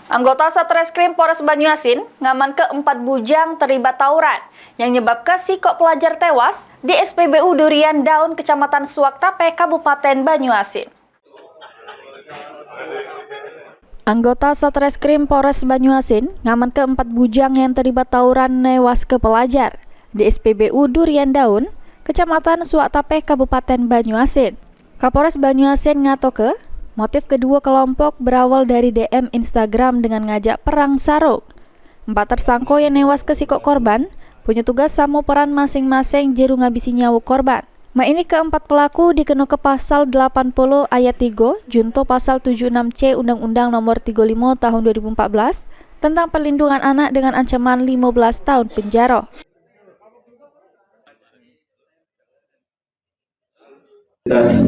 Anggota Satreskrim Polres Banyuasin ngaman ke 4 bujang terlibat tawuran yang nyebabkan sikok pelajar tewas di SPBU Durian Daun, Kecamatan Suaktape, Kabupaten Banyuasin. Anggota Satreskrim Polres Banyuasin ngaman ke 4 bujang yang terlibat tawuran newas ke pelajar di SPBU Durian Daun, Kecamatan Suaktape, Kabupaten Banyuasin. Kapolres Banyuasin ngatoke motif kedua kelompok berawal dari DM Instagram dengan ngajak perang sarung. 4 tersangka yang newas ke sikok korban punya tugas sama peran masing-masing jeru ngabisi nyawa korban. Ini keempat pelaku dikena ke pasal 80 ayat 3 junto pasal 76C Undang-Undang Nomor 35 Tahun 2014 tentang perlindungan anak dengan ancaman 15 tahun penjara.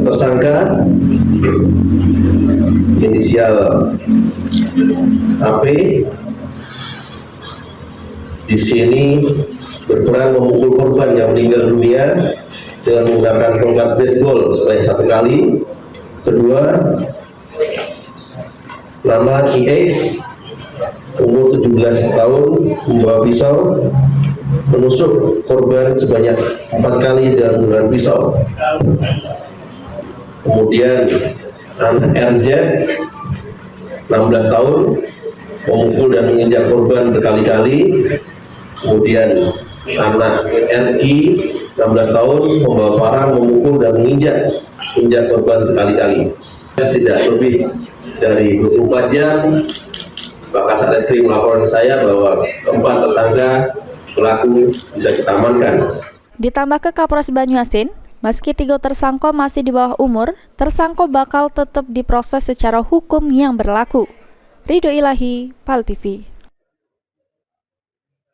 Tersangka inisial AP di sini berperan memukul korban yang meninggal dunia dengan menggunakan tongkat baseball sebanyak 1 kali. Kedua, nama IX umur 17 tahun membawa pisau menusuk korban sebanyak 4 kali dengan menggunakan pisau. Kemudian anak RZ 16 tahun memukul dan menginjak korban berkali-kali. Kemudian anak RQ 16 tahun membawa parang memukul dan menginjak korban berkali-kali. Tidak lebih dari 24 jam Pak Satreskrim melaporkan saya bahwa keempat tersangka pelaku bisa kita amankan. Ditambah ke Kapolres Banyuasin, meski 3 tersangka masih di bawah umur, tersangka bakal tetap diproses secara hukum yang berlaku. Ridho Ilahi, PAL TV.